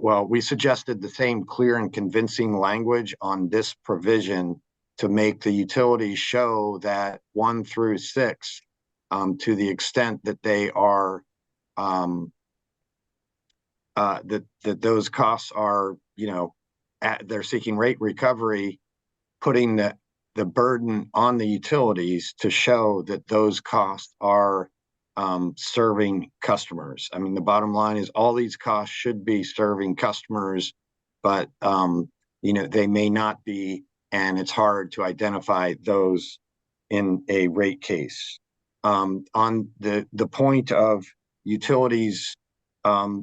well, we suggested the same clear and convincing language on this provision to make the utilities show that 1 through 6, to the extent that they are, that those costs are, you know, they're seeking rate recovery, putting the burden on the utilities to show that those costs are serving customers. I mean, the bottom line is all these costs should be serving customers, but you know, they may not be, and it's hard to identify those in a rate case. On the point of utilities,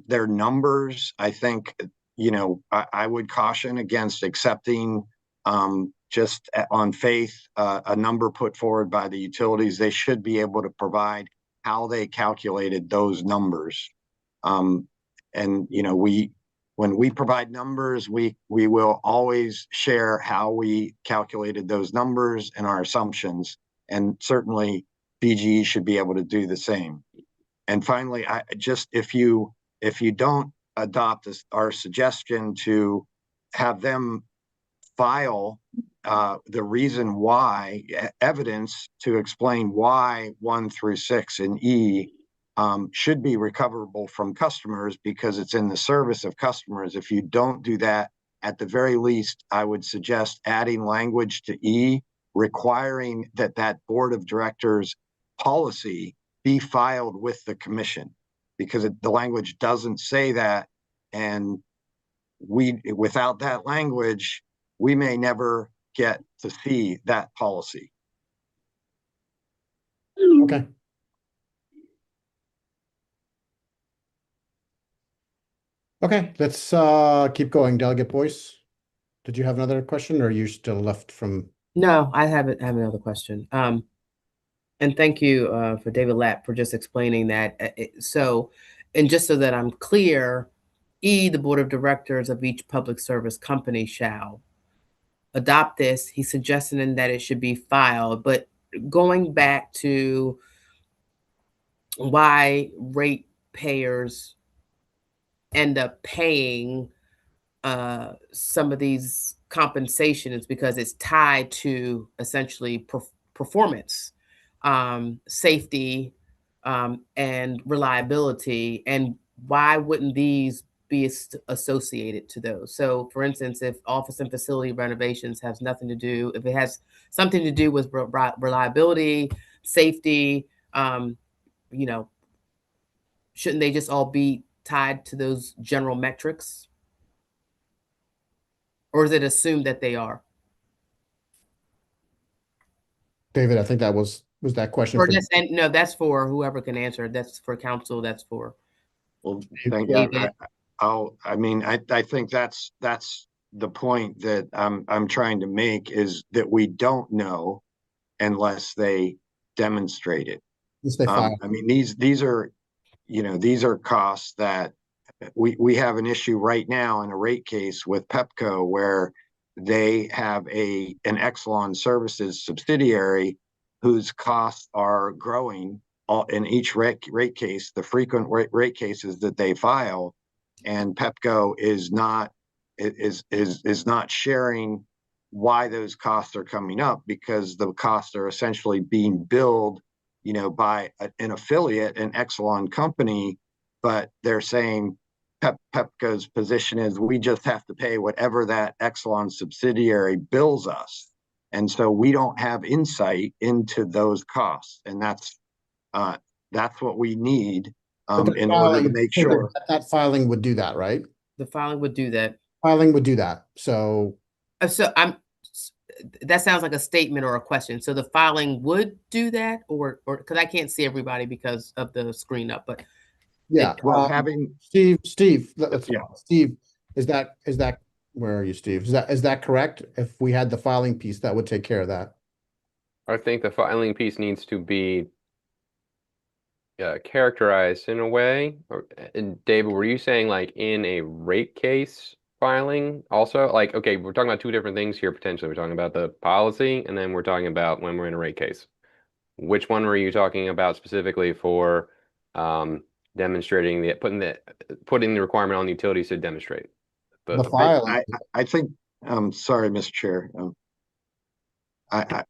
their numbers, I think, you know, I would caution against accepting just on faith a number put forward by the utilities. They should be able to provide how they calculated those numbers. And, you know, we when we provide numbers, we will always share how we calculated those numbers and our assumptions. And certainly BGE should be able to do the same. And finally, if you don't adopt this, our suggestion to have them file the reason why, evidence to explain why 1 through 6 in E should be recoverable from customers because it's in the service of customers. If you don't do that, at the very least, I would suggest adding language to E requiring that board of directors policy be filed with the commission, because the language doesn't say that. And without that language, we may never get to see that policy. Okay. Okay, let's keep going. Delegate Boyce, did you have another question, or are you still left from? No, I have another question. And thank you for David Lapp for just explaining that. And just so that I'm clear, E, the board of directors of each public service company shall adopt this. He's suggesting that it should be filed, but going back to why ratepayers end up paying some of these compensation is because it's tied to essentially performance, safety, and reliability. And why wouldn't these be associated to those? So for instance, if office and facility renovations has nothing to do, if it has something to do with reliability, safety, shouldn't they just all be tied to those general metrics? Or is it assumed that they are? David, I think that was that question Or for no, that's for whoever can answer. That's for council. That's for. Well, thank Yeah. you. I think that's the point that I'm trying to make, is that we don't know unless they demonstrate it. Yes, they file. I mean, these are costs that we have an issue right now in a rate case with Pepco where they have an Exelon Services subsidiary whose costs are growing in each rate case, the frequent rate cases that they file, and Pepco is not sharing why those costs are coming up, because the costs are essentially being billed, by an affiliate, an Exelon company, but they're saying Pepco's position is we just have to pay whatever that Exelon subsidiary bills us. And so we don't have insight into those costs. And that's what we need in order to make sure. That filing would do that, right? The filing would do that. Filing would do that. So that sounds like a statement or a question. So the filing would do that, or because I can't see everybody because of the screen up, but yeah. Well, Steve, yeah. Steve, is that where are you, Steve? Is that correct? If we had the filing piece, that would take care of that. I think the filing piece needs to be characterized in a way. And David, were you saying like in a rate case filing also? Like, okay, we're talking about two different things here potentially. We're talking about the policy, and then we're talking about when we're in a rate case. Which one were you talking about specifically for demonstrating putting the requirement on the utilities to demonstrate? The filing. I think. Sorry, Mr. Chair. I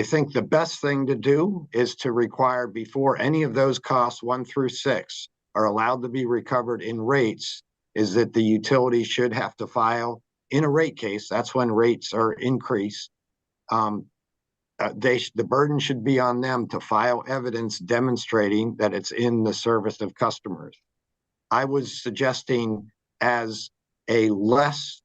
think the best thing to do is to require, before any of those costs 1 through 6 are allowed to be recovered in rates, is that the utility should have to file in a rate case. That's when rates are increased. The burden should be on them to file evidence demonstrating that it's in the service of customers. I was suggesting as a less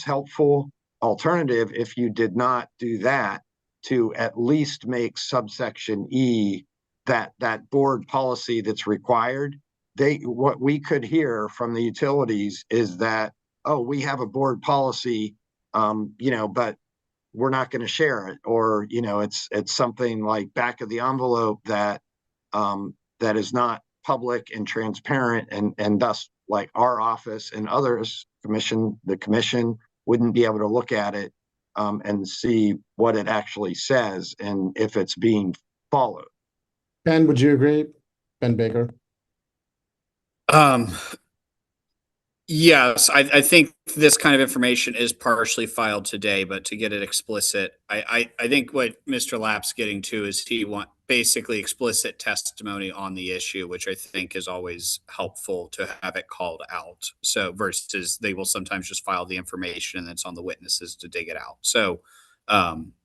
helpful alternative, if you did not do that, to at least make subsection E that board policy that's required. What we could hear from the utilities is that, oh, we have a board policy, but we're not going to share it, or it's something like back of the envelope that is not public and transparent, and thus like our office and others, the commission wouldn't be able to look at it and see what it actually says and if it's being followed. Ben, would you agree? Ben Baker. Yes, I think this kind of information is partially filed today, but to get it explicit, I think what Mr. Lapp's getting to is he want basically explicit testimony on the issue, which I think is always helpful to have it called out. So versus they will sometimes just file the information and it's on the witnesses to dig it out. So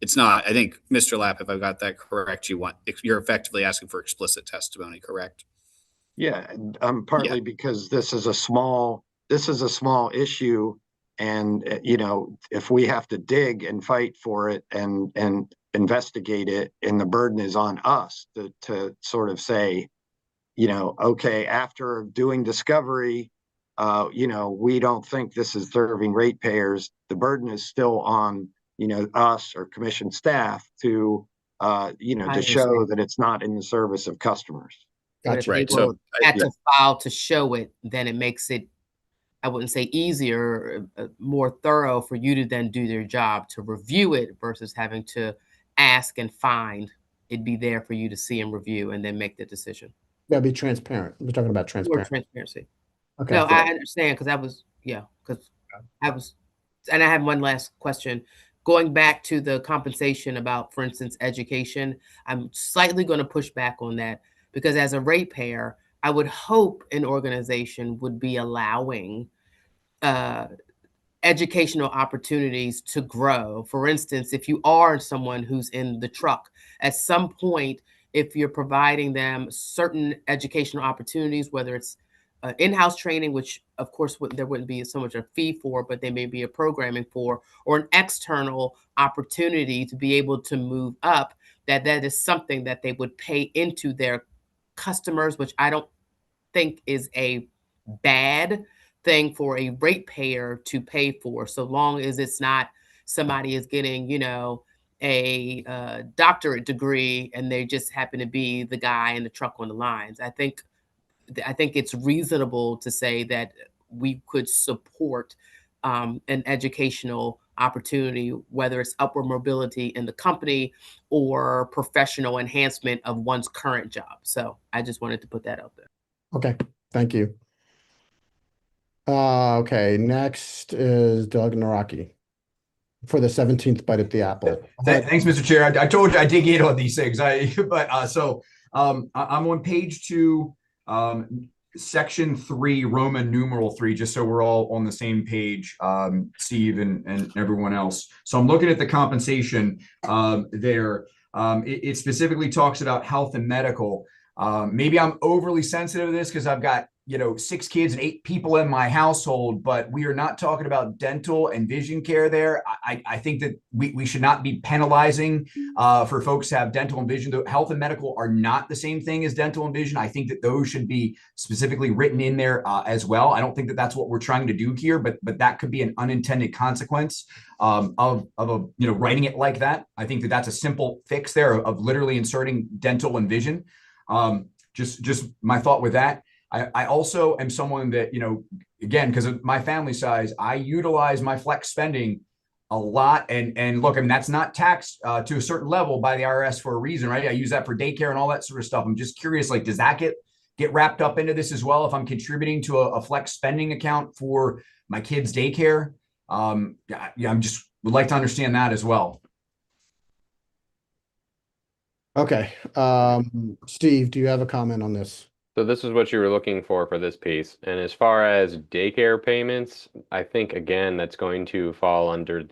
it's not, I think, Mr. Lapp, if I've got that correct, you're effectively asking for explicit testimony, correct? Yeah, partly because this is a small issue, and if we have to dig and fight for it and investigate it, and the burden is on us to sort of say, okay, after doing discovery, we don't think this is serving ratepayers. The burden is still on us or commission staff to to show that it's not in the service of customers. Gotcha. Right. So had to file to show it, then it makes it, I wouldn't say easier, more thorough for you to then do your job to review it versus having to ask and find it be there for you to see and review and then make the decision. That'd be transparent. We're talking about More transparency. transparency. Okay. No, I understand because and I have one last question. Going back to the compensation about, for instance, education, I'm slightly going to push back on that because as a ratepayer, I would hope an organization would be allowing educational opportunities to grow. For instance, if you are someone who's in the truck, at some point, if you're providing them certain educational opportunities, whether it's in-house training, which of course there wouldn't be so much a fee for, but there may be a programming for, or an external opportunity to be able to move up, that is something that they would pay into their customers, which I don't think is a bad thing for a ratepayer to pay for, so long as it's not somebody is getting, a doctorate degree and they just happen to be the guy in the truck on the lines. I think it's reasonable to say that we could support an educational opportunity, whether it's upward mobility in the company or professional enhancement of one's current job. So I just wanted to put that out there. Okay, thank you. Okay, next is Doug Naraki for the 17th bite at the apple. Thanks, Mr. Chair. I told you I dig in on these things. I'm on page 2, section 3, Roman numeral 3, just so we're all on the same page, Steve and everyone else. So I'm looking at the compensation there. It specifically talks about health and medical. Maybe I'm overly sensitive to this because I've got 6 kids and 8 people in my household, but we are not talking about dental and vision care there. I think that we should not be penalizing for folks to have dental and vision. Health and medical are not the same thing as dental and vision. I think that those should be specifically written in there as well. I don't think that that's what we're trying to do here, but that could be an unintended consequence of writing it like that. I think that that's a simple fix there of literally inserting dental and vision. Just my thought with that. I also am someone that, again, because of my family size, I utilize my flex spending a lot. And look, I mean, that's not taxed to a certain level by the IRS for a reason, right? I use that for daycare and all that sort of stuff. I'm just curious, like, does that get wrapped up into this as well if I'm contributing to a flex spending account for my kids' daycare? I'm just would like to understand that as well. Okay, Steve, do you have a comment on this? So this is what you were looking for this piece. And as far as daycare payments, I think, again, that's going to fall under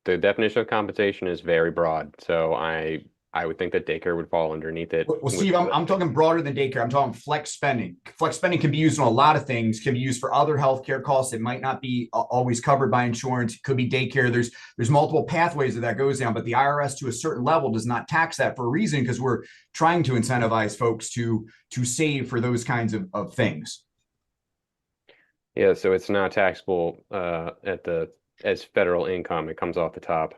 the definition of compensation is very broad. So I would think that daycare would fall underneath it. Well, Steve, I'm talking broader than daycare. I'm talking flex spending. Flex spending can be used on a lot of things. Can be used for other healthcare costs that might not be always covered by insurance. It could be daycare. There's multiple pathways that goes down, but the IRS to a certain level does not tax that for a reason, because we're trying to incentivize folks to save for those kinds of things. Yeah, so it's not taxable as federal income. It comes off the top.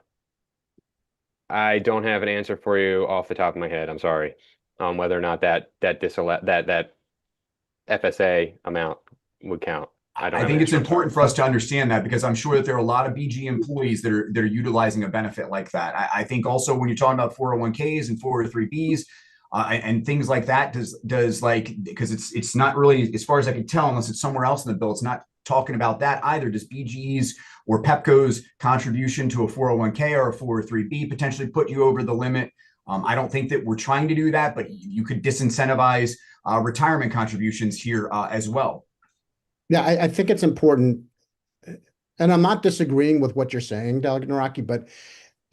I don't have an answer for you off the top of my head. I'm sorry, on whether or not that FSA amount would count. I don't I have think an it's answer. important for us to understand that, because I'm sure that there are a lot of BG employees that are utilizing a benefit like that. I think also when you're talking about 401ks and 403bs and things like that, does like, because it's not really, as far as I can tell, unless it's somewhere else in the bill, it's not talking about that either. Does BG's or Pepco's contribution to a 401k or a 403b potentially put you over the limit? I don't think that we're trying to do that, but you could disincentivize retirement contributions here as well. Yeah, I think it's important, and I'm not disagreeing with what you're saying, Delegate Naraki, but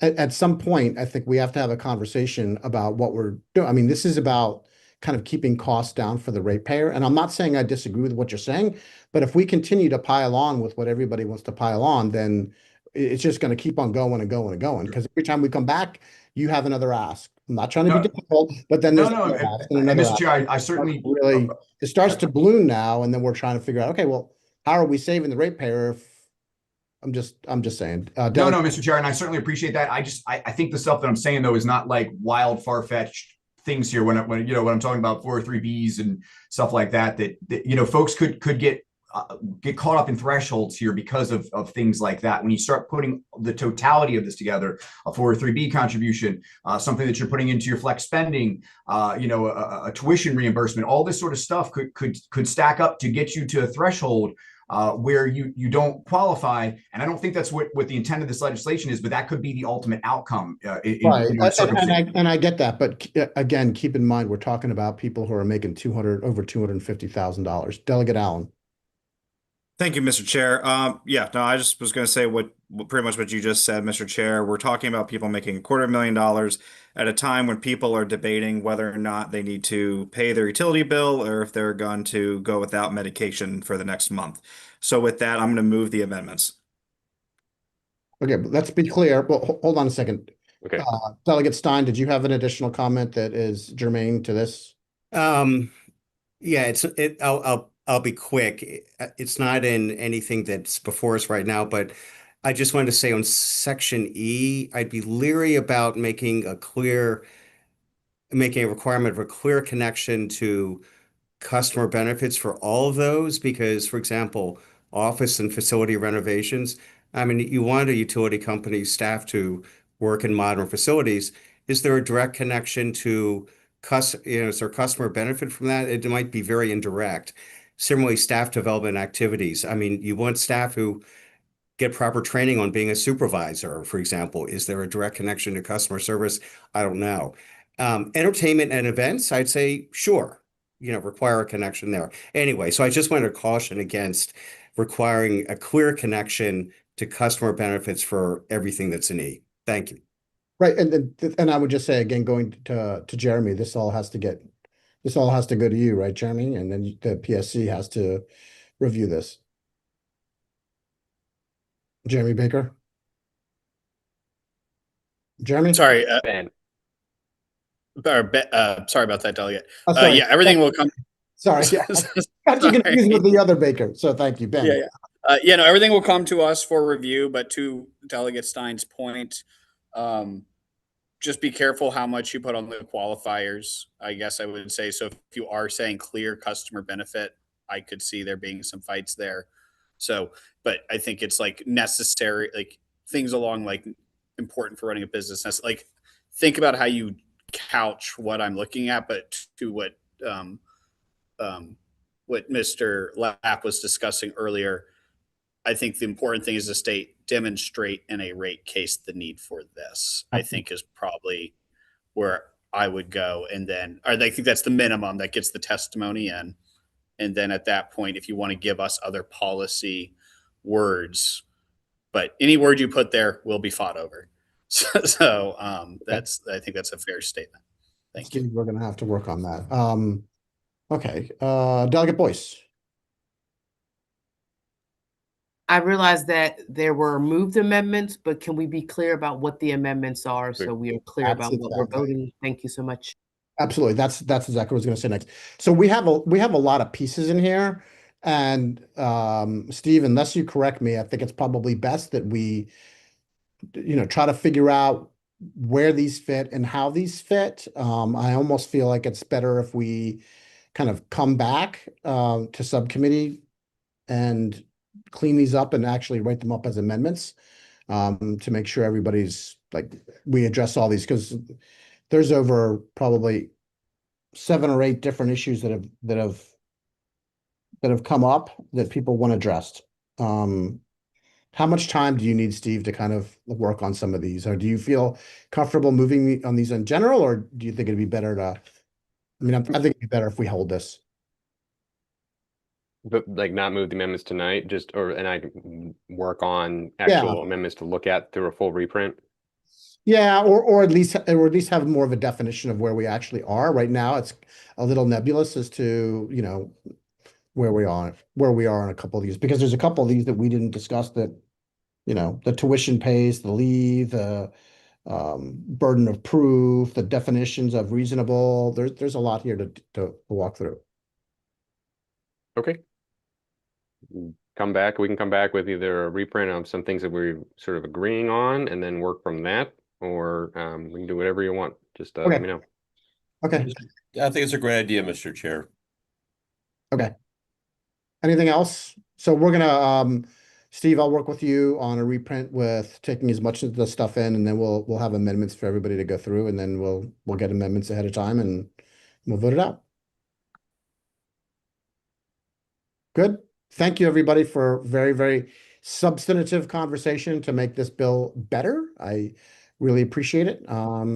at some point, I think we have to have a conversation about what we're doing. I mean, this is about kind of keeping costs down for the ratepayer. And I'm not saying I disagree with what you're saying, but if we continue to pile on with what everybody wants to pile on, then it's just going to keep on going and going and going. Because every time we come back, you have another ask. I'm not trying to be difficult, but then there's another ask and another Mr. ask. Chair, I certainly really, it starts to balloon now, and then we're trying to figure out, okay, well, how are we saving the ratepayer if I'm just saying. No, Mr. Chair, and I certainly appreciate that. I think the stuff that I'm saying though is not like wild, far-fetched things here. When I'm talking about 403bs and stuff like that, that folks could get caught up in thresholds here because of things like that. When you start putting the totality of this together, a 403b contribution, something that you're putting into your flex spending, a tuition reimbursement, all this sort of stuff could stack up to get you to a threshold where you don't qualify. And I don't think that's what the intent of this legislation is, but that could be the ultimate outcome. Right. And I get that. But again, keep in mind, we're talking about people who are making over $250,000. Delegate Allen. Thank you, Mr. Chair. Yeah, no, I just was going to say what pretty much what you just said, Mr. Chair. We're talking about people making $250,000 at a time when people are debating whether or not they need to pay their utility bill or if they're going to go without medication for the next month. So with that, I'm going to move the amendments. Okay, but let's be clear. Well, hold on a second. Okay. Delegate Stein, did you have an additional comment that is germane to this? Yeah, I'll be quick. It's not in anything that's before us right now, but I just wanted to say on section E, I'd be leery about making a requirement of a clear connection to customer benefits for all of those, because, for example, office and facility renovations, I mean, you want a utility company's staff to work in modern facilities. Is there a direct connection to is there customer benefit from that? It might be very indirect. Similarly, staff development activities. I mean, you want staff who get proper training on being a supervisor, for example. Is there a direct connection to customer service? I don't know. Entertainment and events, I'd say, sure, require a connection there. Anyway, so I just want to caution against requiring a clear connection to customer benefits for everything that's in E. Thank you. Right, and I would just say again, going to Jeremy, this all has to go to you, right, Jeremy? And then the PSC has to review this. Jeremy Baker? Jeremy? Sorry, Ben. sorry about that, Delegate. Sorry. Yeah, everything will come. Sorry, yeah. Got you confused with the other Baker. So thank you, Ben. Yeah, no, everything will come to us for review. But to Delegate Stein's point, just be careful how much you put on the qualifiers, I guess I would say. So if you are saying clear customer benefit, I could see there being some fights there. So, but I think it's like necessary, like things along like important for running a business. That's like, think about how you couch what I'm looking at, but to what Mr. Lapp was discussing earlier, I think the important thing is to demonstrate in a rate case the need for this, I think is probably where I would go. And then I think that's the minimum that gets the testimony in. And then at that point, if you want to give us other policy words, but any word you put there will be fought over. So I think that's a fair statement. Thank you. We're going to have to work on that. Okay, Delegate Boyce. I realize that there were moved amendments, but can we be clear about what the amendments are so we are clear about what we're voting? Thank you so much. Absolutely. That's exactly what I was going to say next. So we have a lot of pieces in here, and Steve, unless you correct me, I think it's probably best that we, try to figure out where these fit and how these fit. I almost feel like it's better if we kind of come back to subcommittee and clean these up and actually write them up as amendments to make sure everybody's like, we address all these, because there's over probably 7 or 8 different issues that have come up that people want addressed. How much time do you need, Steve, to kind of work on some of these? Or do you feel comfortable moving on these in general, or do you think it'd be better to, I mean, I think it'd be better if we hold this. But like not move the amendments tonight, and I work on actual amendments to look at through a full reprint. Yeah, or at least have more of a definition of where we actually are. Right now, it's a little nebulous as to, you know, where we are on a couple of these, because there's a couple of these that we didn't discuss that, you know, the tuition pays, the leave, the burden of proof, the definitions of reasonable. There's a lot here to walk through. Okay. We can come back with either a reprint of some things that we're sort of agreeing on and then work from that, or we can do whatever you want. Just let me know. Okay. I think it's a great idea, Mr. Chair. Okay. Anything else? So we're gonna, Steve, I'll work with you on a reprint with taking as much of the stuff in, and then we'll have amendments for everybody to go through, and then we'll get amendments ahead of time and we'll vote it out. Good. Thank you, everybody, for very, very substantive conversation to make this bill better. I really appreciate it.